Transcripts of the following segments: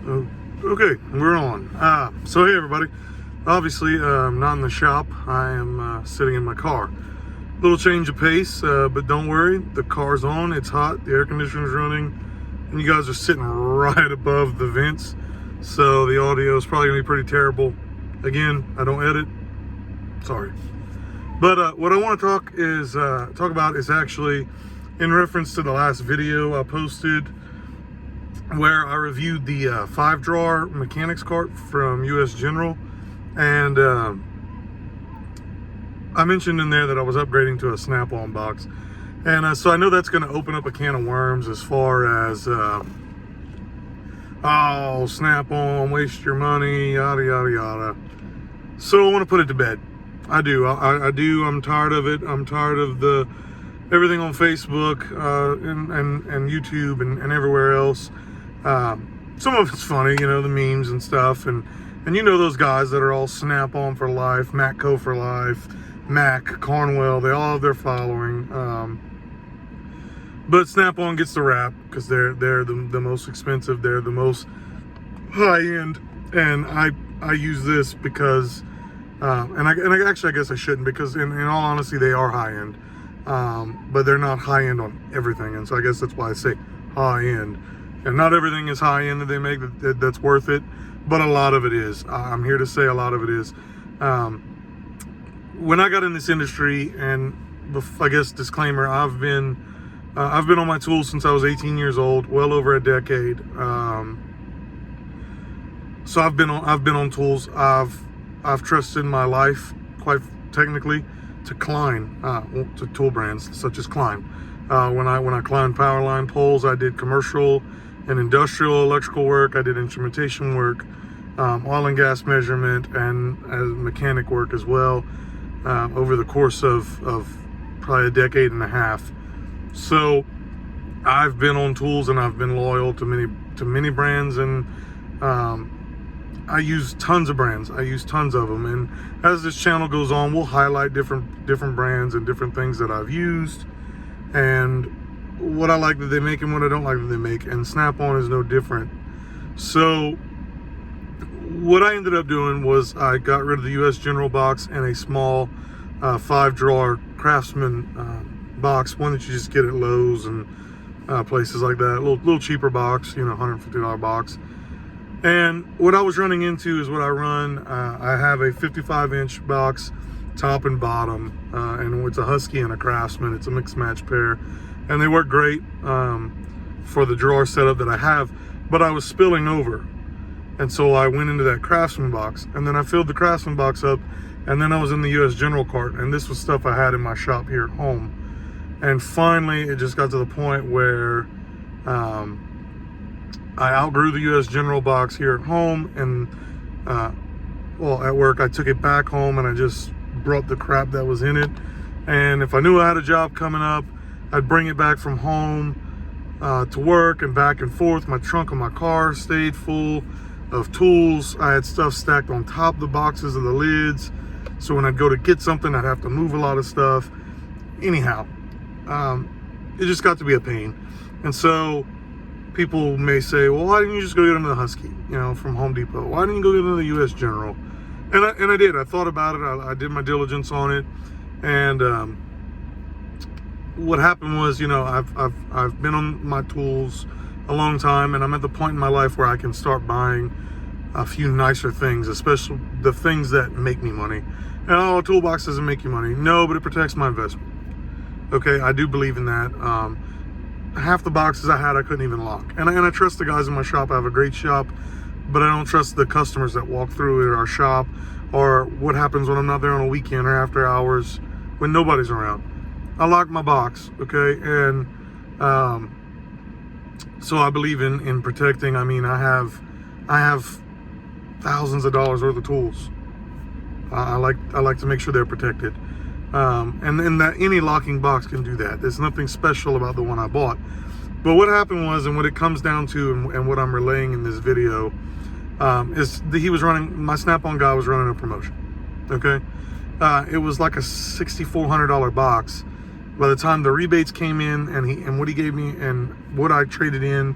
Oh, okay, we're on. So hey everybody. Obviously, I'm not in the shop. I am sitting in my car. Little change of pace, but don't worry. The car's on. It's hot. The air conditioner's running, and you guys are sitting right above the vents. So the audio is probably gonna be pretty terrible. Again, I don't edit. Sorry. But what I want to talk about is actually in reference to the last video I posted, where I reviewed the 5-drawer mechanics cart from US General, and I mentioned in there that I was upgrading to a Snap-on box, and so I know that's going to open up a can of worms as far as oh, Snap-on, waste your money, yada yada yada. So I want to put it to bed. I do. I'm tired of it. I'm tired of the everything on Facebook and YouTube and everywhere else. Some of it's funny, you know, the memes and stuff, and you know those guys that are all Snap-on for life, Matco for life, Mac, Cornwell, they all have their following. But Snap-on gets the rap because they're the most expensive, they're the most high end, and I use this because and I actually, I guess I shouldn't, because in all honesty they are high end, but they're not high end on everything, and so I guess that's why I say high end. And not everything is high end that they make that's worth it, but a lot of it is. I'm here to say a lot of it is. When I got in this industry, and I guess disclaimer, I've been on my tools since I was 18 years old, well over a decade. So I've been on tools. I've trusted my life, quite technically, to Klein, to tool brands such as Klein. When I climbed power line poles, I did commercial and industrial electrical work. I did instrumentation work, oil and gas measurement, and mechanic work as well, over the course of probably a decade and a half. So I've been on tools, and I've been loyal to many brands, and I use tons of brands. I use tons of them, and as this channel goes on, we'll highlight different brands and different things that I've used, and what I like that they make and what I don't like that they make, and Snap-on is no different. So what I ended up doing was I got rid of the US General box and a small 5-drawer Craftsman box, one that you just get at Lowe's and places like that, a little cheaper box, you know, $150 box. And what I was running into is what I run. I have a 55-inch box, top and bottom, and it's a Husky and a Craftsman. It's a mixed match pair, and they work great for the drawer setup that I have, but I was spilling over, and so I went into that Craftsman box, and then I filled the Craftsman box up, and then I was in the US General cart, and this was stuff I had in my shop here at home. And finally it just got to the point where I outgrew the US General box here at home, and well, at work I took it back home and I just brought the crap that was in it. And if I knew I had a job coming up, I'd bring it back from home to work and back and forth. My trunk of my car stayed full of tools. I had stuff stacked on top of the boxes of the lids, so when I'd go to get something, I'd have to move a lot of stuff. Anyhow, it just got to be a pain. And so people may say, well, why didn't you just go get another Husky, you know, from Home Depot? Why didn't you go get another US General? And I did. I thought about it. I did my diligence on it. And what happened was, you know, I've been on my tools a long time, and I'm at the point in my life where I can start buying a few nicer things, especially the things that make me money. And oh, a toolbox doesn't make you money. No, but it protects my investment. Okay, I do believe in that. Half the boxes I had, I couldn't even lock. And I trust the guys in my shop. I have a great shop, but I don't trust the customers that walk through our shop, or what happens when I'm not there on a weekend or after hours when nobody's around. I lock my box, okay? And so I believe in protecting. I mean, I have thousands of dollars worth of tools. I like to make sure they're protected. And that any locking box can do that. There's nothing special about the one I bought. But what happened was, and what it comes down to, and what I'm relaying in this video, is that my Snap-on guy was running a promotion. Okay, it was like a $6,400 box. By the time the rebates came in, and what he gave me and what I traded in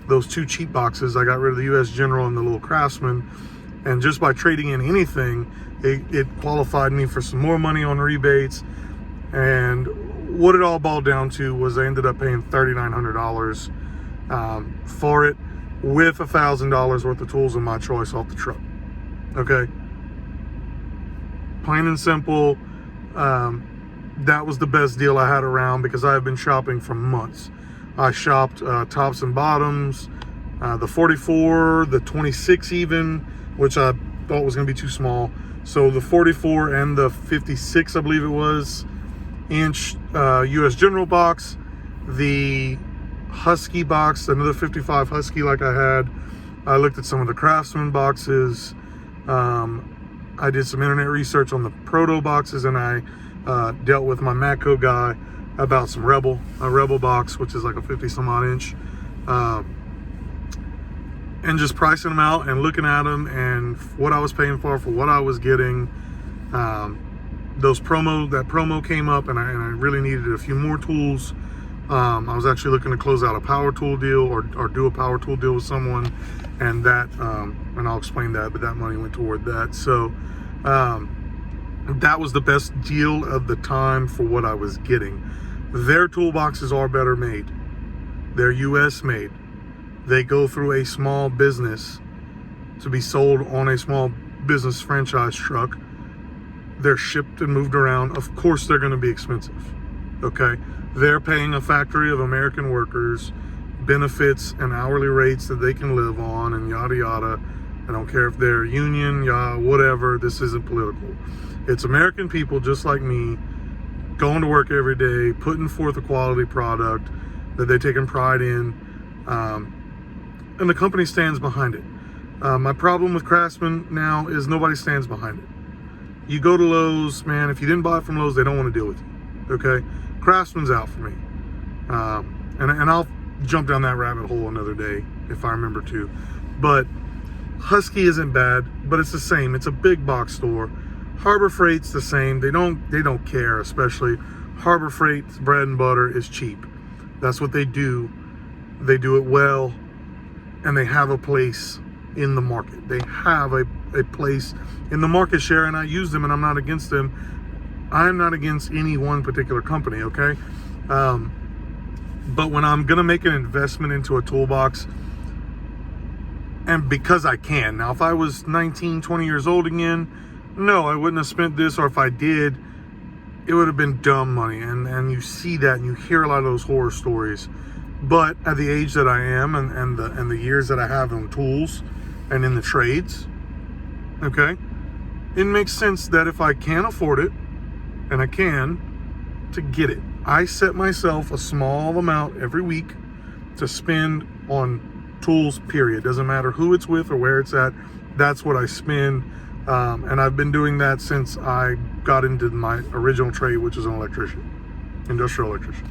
those 2 cheap boxes. I got rid of the US General and the little Craftsman, and just by trading in anything, it qualified me for some more money on rebates. And what it all boiled down to was I ended up paying $3,900 for it, with $1,000 worth of tools of my choice off the truck. Okay, plain and simple. That was the best deal I had around, because I have been shopping for months. I shopped tops and bottoms, the 44, the 26 even, which I thought was going to be too small. So the 44 and the 56, I believe it was, inch US General box, the Husky box, another 55 Husky like I had. I looked at some of the Craftsman boxes. I did some internet research on the Proto boxes, and I dealt with my Matco guy about some a Rebel box, which is like a 50 some odd inch, and just pricing them out and looking at them and what I was paying for what I was getting. That promo came up, and I really needed a few more tools. I was actually looking to close out a power tool deal or do a power tool deal with someone, and that and I'll explain that, but that money went toward that. So that was the best deal of the time for what I was getting. Their toolboxes are better made. They're US made. They go through a small business to be sold on a small business franchise truck. They're shipped and moved around. Of course they're going to be expensive. Okay, they're paying a factory of American workers benefits and hourly rates that they can live on, and yada yada. I don't care if they're union, whatever. This isn't political. It's American people just like me, going to work every day, putting forth a quality product that they're taking pride in, and the company stands behind it. My problem with Craftsman now is nobody stands behind it. You go to Lowe's, man, if you didn't buy it from Lowe's, they don't want to deal with you. Okay, Craftsman's out for me, and I'll jump down that rabbit hole another day if I remember to. But Husky isn't bad, but it's the same. It's a big box store. Harbor Freight's the same. They don't care, especially Harbor Freight's bread and butter is cheap. That's what they do. They do it well, and they have a place in the market. They have a place in the market share, and I use them, and I'm not against them. I'm not against any one particular company, okay? But when I'm gonna make an investment into a toolbox, and because I can. Now, if I was 19, 20 years old again, no, I wouldn't have spent this, or if I did, it would have been dumb money. And you see that, and you hear a lot of those horror stories. But at the age that I am, and the years that I have on tools and in the trades, okay, it makes sense that if I can afford it, and I can, to get it. I set myself a small amount every week to spend on tools, period. Doesn't matter who it's with or where it's at. That's what I spend. And I've been doing that since I got into my original trade, which is an electrician, industrial electrician.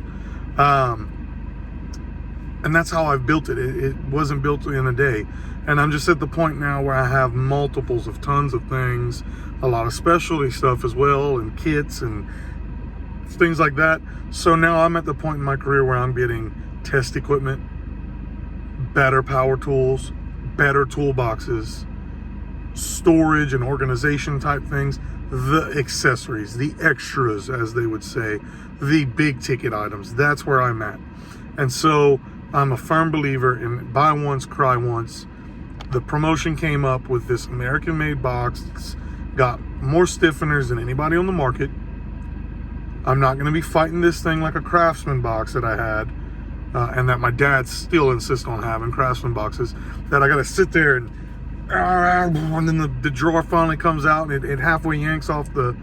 And that's how I've built it. It wasn't built in a day. And I'm just at the point now where I have multiples of tons of things, a lot of specialty stuff as well, and kits and things like that. So now I'm at the point in my career where I'm getting test equipment, better power tools, better toolboxes, storage and organization type things, the accessories, the extras, as they would say, the big ticket items. That's where I'm at. And so I'm a firm believer in buy once, cry once. The promotion came up with this American-made box. It's got more stiffeners than anybody on the market. I'm not going to be fighting this thing like a Craftsman box that I had, and that my dad still insists on having, Craftsman boxes, that I got to sit there and then the drawer finally comes out and it halfway yanks off the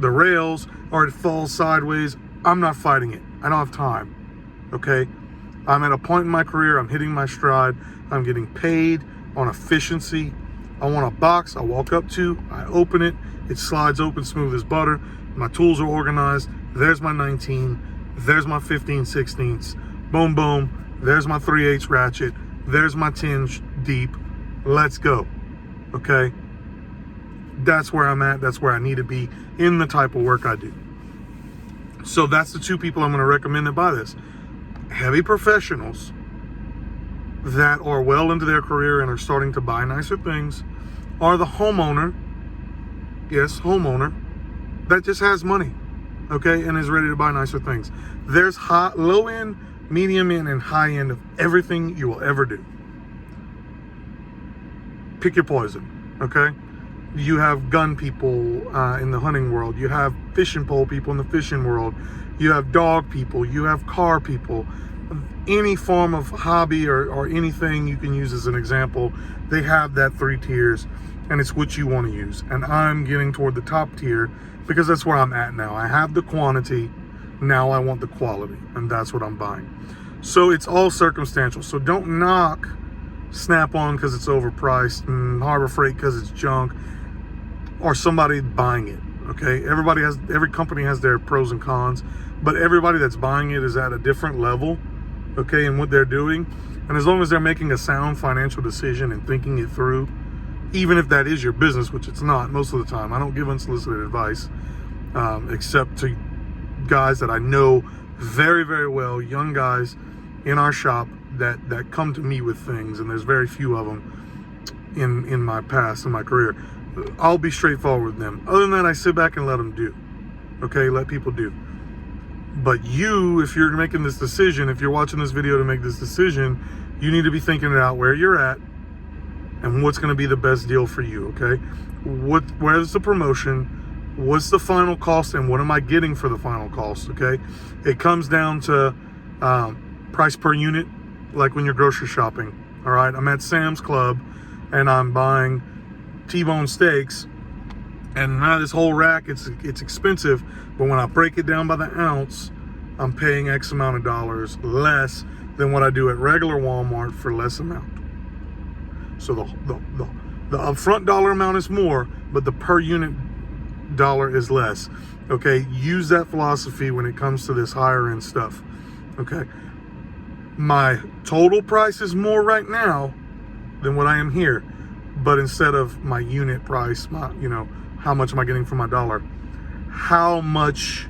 rails, or it falls sideways. I'm not fighting it. I don't have time. Okay? I'm at a point in my career, I'm hitting my stride. I'm getting paid on efficiency. I want a box I walk up to, I open it, it slides open smooth as butter. My tools are organized. There's my 19, there's my 15/16, boom, boom. There's my 3/8 ratchet. There's my 10 deep. Let's go. Okay? That's where I'm at. That's where I need to be in the type of work I do. So that's the two people I'm going to recommend that buy this. Heavy professionals that are well into their career and are starting to buy nicer things are the homeowner, yes, homeowner, that just has money, okay, and is ready to buy nicer things. There's low end, medium end, and high end of everything you will ever do. Pick your poison, okay? You have gun people in the hunting world. You have fishing pole people in the fishing world. You have dog people. You have car people. Any form of hobby or anything you can use as an example, they have that 3 tiers, and it's what you want to use. And I'm getting toward the top tier because that's where I'm at now. I have the quantity, now I want the quality, and that's what I'm buying. So it's all circumstantial. So don't knock Snap-on because it's overpriced and Harbor Freight because it's junk, or somebody buying it, okay? Every company has their pros and cons, but everybody that's buying it is at a different level, okay, in what they're doing. And as long as they're making a sound financial decision and thinking it through, even if that is your business, which it's not most of the time. I don't give unsolicited advice, except to guys that I know very, very well, young guys in our shop that come to me with things, and there's very few of them in my past, in my career. I'll be straightforward with them. Other than that, I sit back and let them do, okay? Let people do. But you, if you're making this decision, if you're watching this video to make this decision, you need to be thinking it out where you're at and what's going to be the best deal for you, okay? Where's the promotion? What's the final cost, and what am I getting for the final cost, okay? It comes down to price per unit, like when you're grocery shopping, all right? I'm at Sam's Club, and I'm buying T-bone steaks, and now this whole rack, it's expensive, but when I break it down by the ounce, I'm paying X amount of dollars less than what I do at regular Walmart for less amount. So the upfront dollar amount is more, but the per unit dollar is less, okay? Use that philosophy when it comes to this higher end stuff, okay? My total price is more right now than what I am here, but instead of my unit price, how much am I getting for my dollar? How much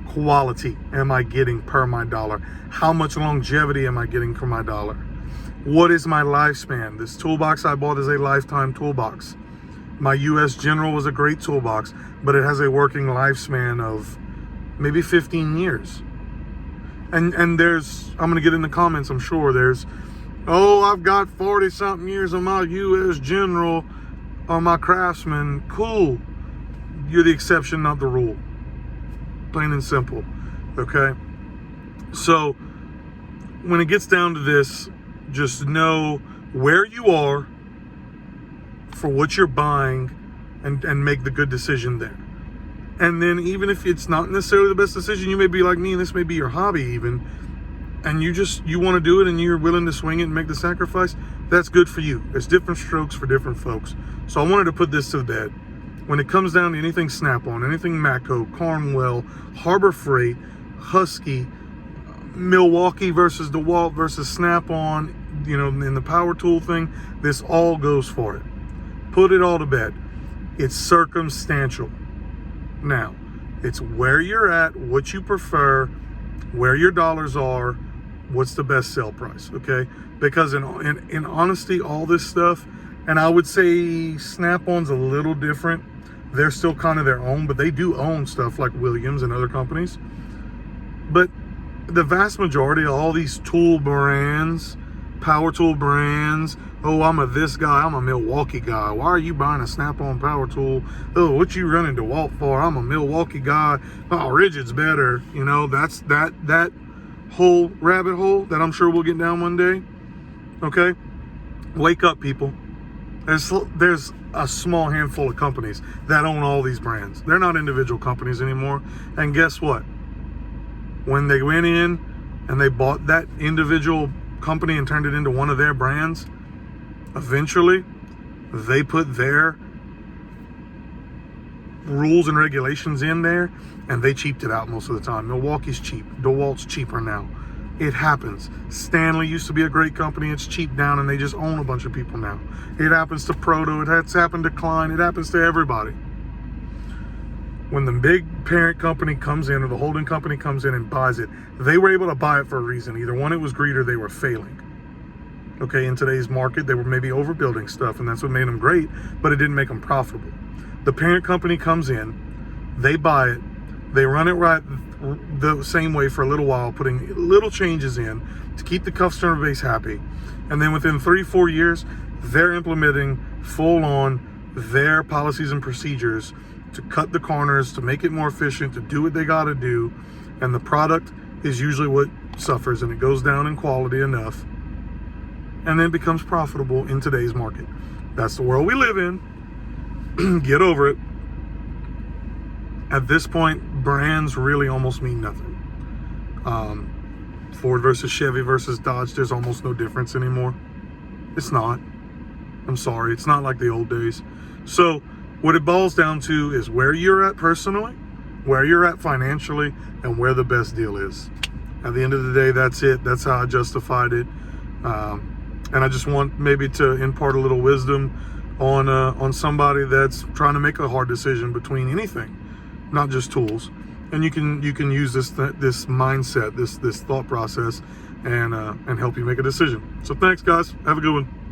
quality am I getting per my dollar? How much longevity am I getting for my dollar? What is my lifespan? This toolbox I bought is a lifetime toolbox. My US General was a great toolbox, but it has a working lifespan of maybe 15 years. And there's, I'm going to get in the comments, I'm sure, there's, oh, I've got 40 something years on my US General, on my Craftsman. Cool. You're the exception, not the rule. Plain and simple. Okay? So when it gets down to this, just know where you are for what you're buying, and make the good decision there. And then even if it's not necessarily the best decision, you may be like me, and this may be your hobby even, and you want to do it and you're willing to swing it and make the sacrifice, that's good for you. It's different strokes for different folks. So I wanted to put this to the bed. When it comes down to anything Snap-on, anything Matco, Cornwell, Harbor Freight, Husky, Milwaukee versus DeWalt versus Snap-on, in the power tool thing, this all goes for it. Put it all to bed. It's circumstantial. Now, it's where you're at, what you prefer, where your dollars are, what's the best sale price, okay? Because in honesty, all this stuff, and I would say Snap-on's a little different. They're still kind of their own, but they do own stuff like Williams and other companies. But the vast majority of all these tool brands, power tool brands, oh, I'm this guy, I'm a Milwaukee guy. Why are you buying a Snap-on power tool? Oh, what you running DeWalt for? I'm a Milwaukee guy. Oh, Rigid's better. That's that whole rabbit hole that I'm sure we'll get down one day. Okay? Wake up, people. There's a small handful of companies that own all these brands. They're not individual companies anymore. And guess what? When they went in and they bought that individual company and turned it into one of their brands, eventually they put their rules and regulations in there, and they cheaped it out most of the time. Milwaukee's cheap. DeWalt's cheaper now. It happens. Stanley used to be a great company. It's cheap down, and they just own a bunch of people now. It happens to Proto. It has happened to Klein. It happens to everybody. When the big parent company comes in, or the holding company comes in and buys it, they were able to buy it for a reason. Either one, it was greed, or they were failing. Okay, in today's market, they were maybe overbuilding stuff, and that's what made them great, but it didn't make them profitable. The parent company comes in, they buy it, they run it right the same way for a little while, putting little changes in to keep the customer base happy. And then within 3-4 years, they're implementing full on their policies and procedures to cut the corners, to make it more efficient, to do what they got to do. And the product is usually what suffers, and it goes down in quality enough, and then becomes profitable in today's market. That's the world we live in. Get over it. At this point, brands really almost mean nothing. Ford versus Chevy versus Dodge, there's almost no difference anymore. It's not. I'm sorry, it's not like the old days. So what it boils down to is where you're at personally, where you're at financially, and where the best deal is. At the end of the day, that's it. That's how I justified it. And I just want maybe to impart a little wisdom on somebody that's trying to make a hard decision between anything, not just tools. And you can use this mindset, this thought process, and help you make a decision. So thanks, guys. Have a good one.